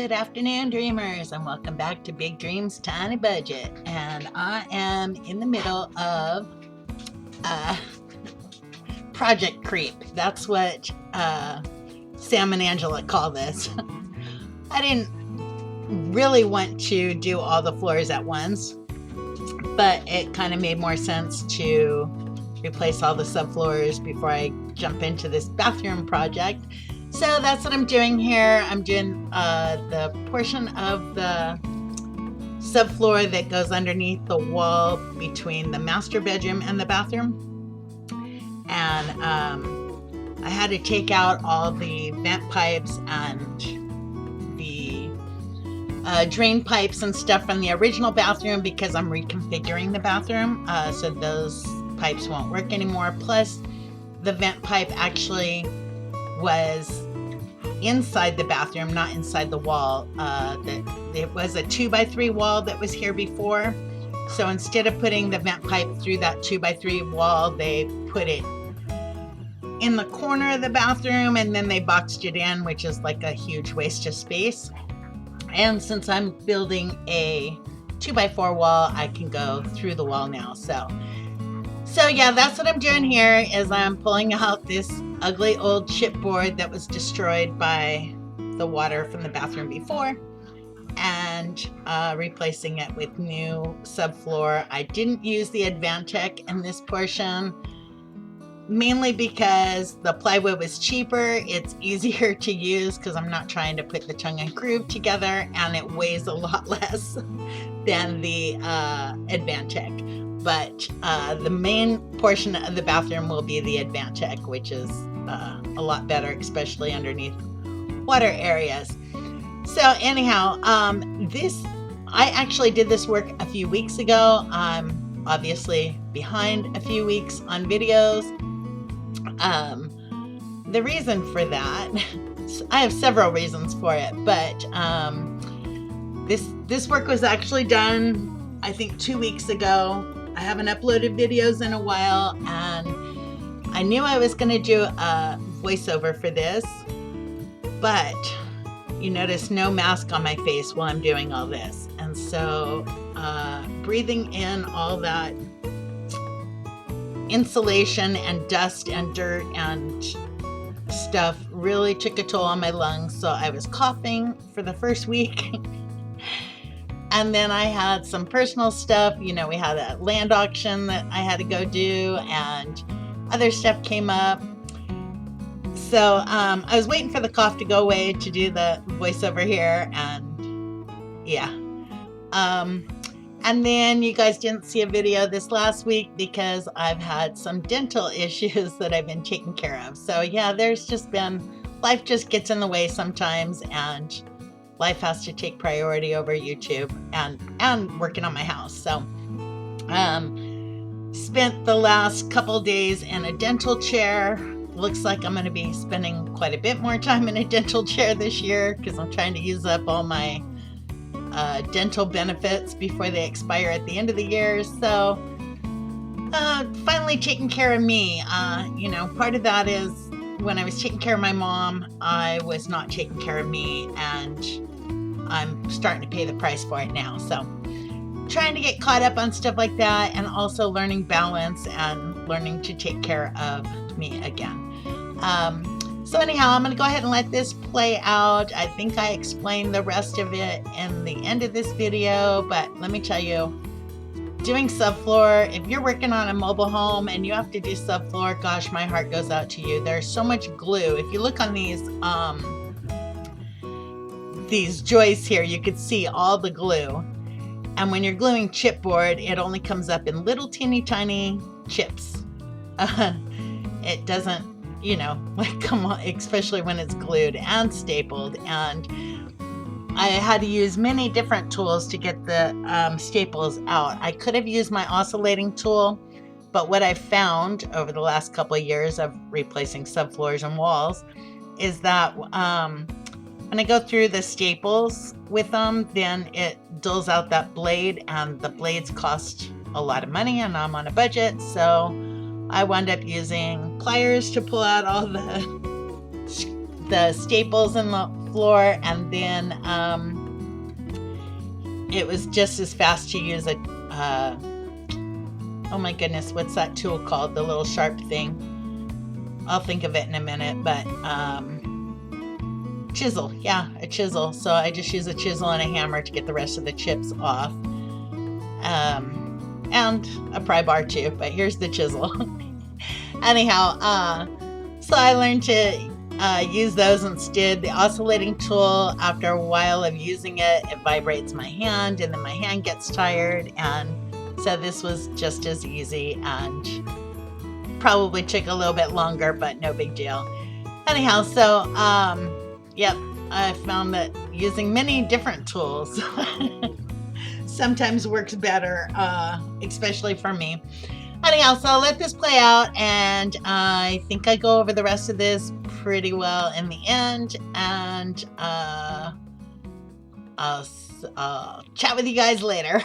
Good afternoon, dreamers, and welcome back to Big Dreams, Tiny Budget. And I am in the middle of project creep. That's what Sam and Angela call this. I didn't really want to do all the floors at once, but it kind of made more sense to replace all the subfloors before I jump into this bathroom project. So that's what I'm doing here. I'm doing the portion of the subfloor that goes underneath the wall between the master bedroom and the bathroom. And I had to take out all the vent pipes and the drain pipes and stuff from the original bathroom because I'm reconfiguring the bathroom. So those pipes won't work anymore. Plus, the vent pipe actually was inside the bathroom, not inside the wall. It was a 2x3 wall that was here before. So instead of putting the vent pipe through that 2x3 wall, they put it in the corner of the bathroom and then they boxed it in, which is like a huge waste of space. And since I'm building a 2x4 wall, I can go through the wall now. So yeah, that's what I'm doing here is I'm pulling out this ugly old chipboard that was destroyed by the water from the bathroom before and replacing it with new subfloor. I didn't use the Advantech in this portion, mainly because the plywood was cheaper. It's easier to use because I'm not trying to put the tongue and groove together, and it weighs a lot less than the Advantech. But the main portion of the bathroom will be the Advantech, which is a lot better, especially underneath water areas. So anyhow, I actually did this work a few weeks ago. I'm obviously behind a few weeks on videos. The reason for that, I have several reasons for it, but this work was actually done, I think, 2 weeks ago. I haven't uploaded videos in a while, and I knew I was going to do a voiceover for this, but you notice no mask on my face while I'm doing all this. And so breathing in all that insulation and dust and dirt and stuff really took a toll on my lungs. So I was coughing for the first week. And then I had some personal stuff. You know, we had a land auction that I had to go do, and other stuff came up. So I was waiting for the cough to go away to do the voiceover here, and yeah. And then you guys didn't see a video this last week because I've had some dental issues that I've been taking care of. So yeah, there's just been, life just gets in the way sometimes, and life has to take priority over YouTube and working on my house. So spent the last couple days in a dental chair. Looks like I'm going to be spending quite a bit more time in a dental chair this year because I'm trying to use up all my dental benefits before they expire at the end of the year. So finally taking care of me. You know, part of that is when I was taking care of my mom, I was not taking care of me, and I'm starting to pay the price for it now. So trying to get caught up on stuff like that, and also learning balance and learning to take care of me again. So anyhow, I'm going to go ahead and let this play out. I think I explained the rest of it in the end of this video, but let me tell you, doing subfloor, if you're working on a mobile home and you have to do subfloor, gosh, my heart goes out to you. There's so much glue. If you look on these joists here, you could see all the glue. And when you're gluing chipboard, it only comes up in little teeny tiny chips. It doesn't, you know, like come on, especially when it's glued and stapled. And I had to use many different tools to get the staples out. I could have used my oscillating tool, but what I found over the last couple of years of replacing subfloors and walls is that when I go through the staples with them, then it dulls out that blade, and the blades cost a lot of money, and I'm on a budget. So I wound up using pliers to pull out all the staples in the subfloor, and then it was just as fast to use a, oh my goodness, what's that tool called? The little sharp thing. I'll think of it in a minute, but chisel. Yeah, a chisel. So I just use a chisel and a hammer to get the rest of the chips off. And a pry bar too, but here's the chisel. Anyhow, so I learned to use those instead. The oscillating tool, after a while of using it, it vibrates my hand and then my hand gets tired. And so this was just as easy and probably took a little bit longer, but no big deal. Anyhow, so yep, I found that using many different tools sometimes works better, especially for me. Anyhow, so I'll let this play out, and I think I go over the rest of this pretty well in the end, and I'll chat with you guys later.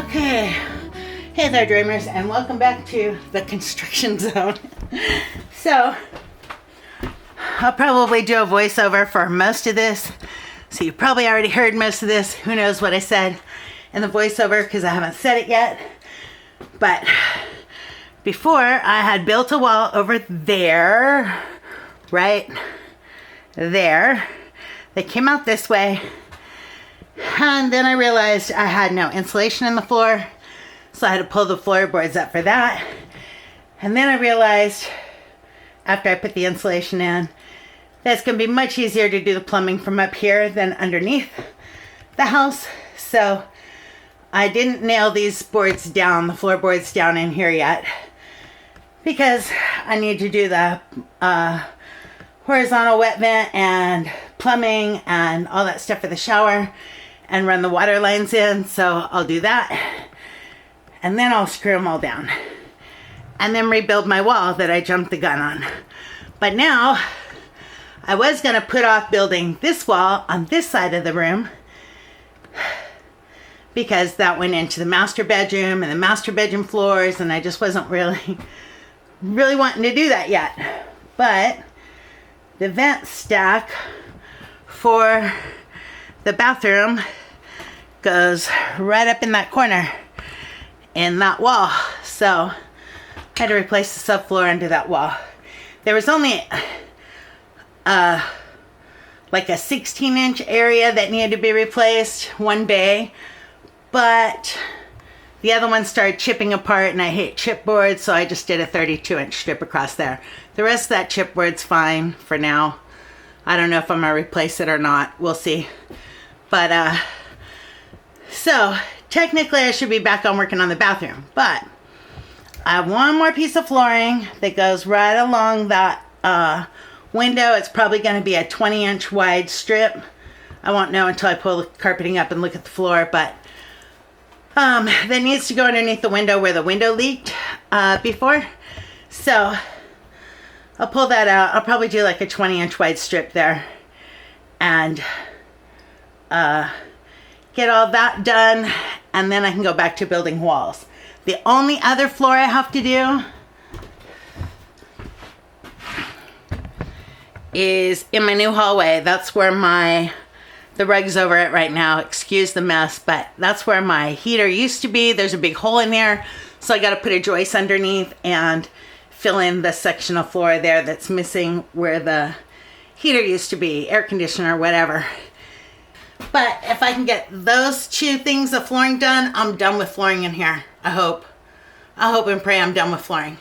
Okay, hey there dreamers, and welcome back to the construction zone. So, I'll probably do a voiceover for most of this, so you probably already heard most of this. Who knows what I said in the voiceover because I haven't said it yet. But before, I had built a wall over there, right there. They came out this way. And then I realized I had no insulation in the floor, so I had to pull the floorboards up for that. And then I realized, after I put the insulation in, that it's going to be much easier to do the plumbing from up here than underneath the house. So I didn't nail these boards down, the floorboards down in here yet, because I need to do the horizontal wet vent and plumbing and all that stuff for the shower and run the water lines in. So I'll do that, and then I'll screw them all down and then rebuild my wall that I jumped the gun on. But now I was going to put off building this wall on this side of the room because that went into the master bedroom and the master bedroom floors, and I just wasn't really wanting to do that yet. But the vent stack for the bathroom goes right up in that corner in that wall. So I had to replace the subfloor under that wall. There was only like a 16-inch area that needed to be replaced, one bay, but the other one started chipping apart, and I hate chipboard, so I just did a 32-inch strip across there. The rest of that chipboard's fine for now. I don't know if I'm gonna replace it or not. We'll see. But so technically I should be back on working on the bathroom, but I have one more piece of flooring that goes right along that window. It's probably going to be a 20-inch wide strip. I won't know until I pull the carpeting up and look at the floor, but that needs to go underneath the window where the window leaked before. So I'll pull that out. I'll probably do like a 20-inch wide strip there and get all that done, and then I can go back to building walls. The only other floor I have to do is in my new hallway. That's where the rug's over it right now. Excuse the mess, but that's where my heater used to be. There's a big hole in there, so I got to put a joist underneath and fill in the section of floor there that's missing where the heater used to be, air conditioner, whatever. But if I can get those two things of flooring done, I'm done with flooring in here. I hope and pray I'm done with flooring.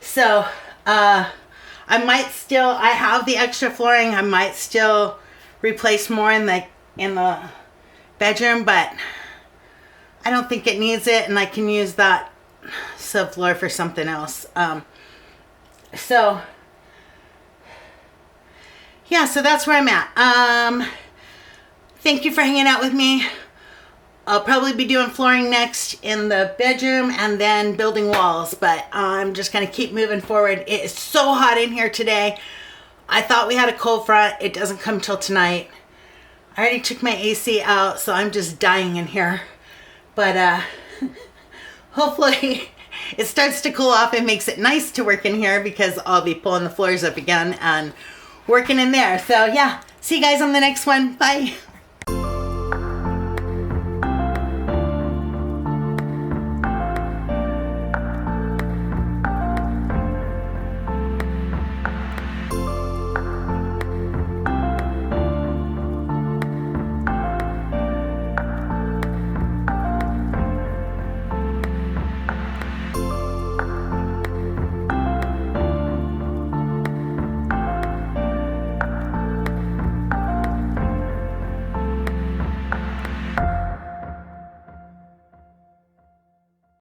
So I have the extra flooring. I might still replace more in the bedroom, but I don't think it needs it, and I can use that subfloor for something else. So yeah, so that's where I'm at. Thank you for hanging out with me. I'll probably be doing flooring next in the bedroom and then building walls, but I'm just going to keep moving forward. It is so hot in here today. I thought we had a cold front. It doesn't come till tonight. I already took my AC out, so I'm just dying in here. But hopefully it starts to cool off and makes it nice to work in here, because I'll be pulling the floors up again and working in there. So yeah, see you guys on the next one. Bye.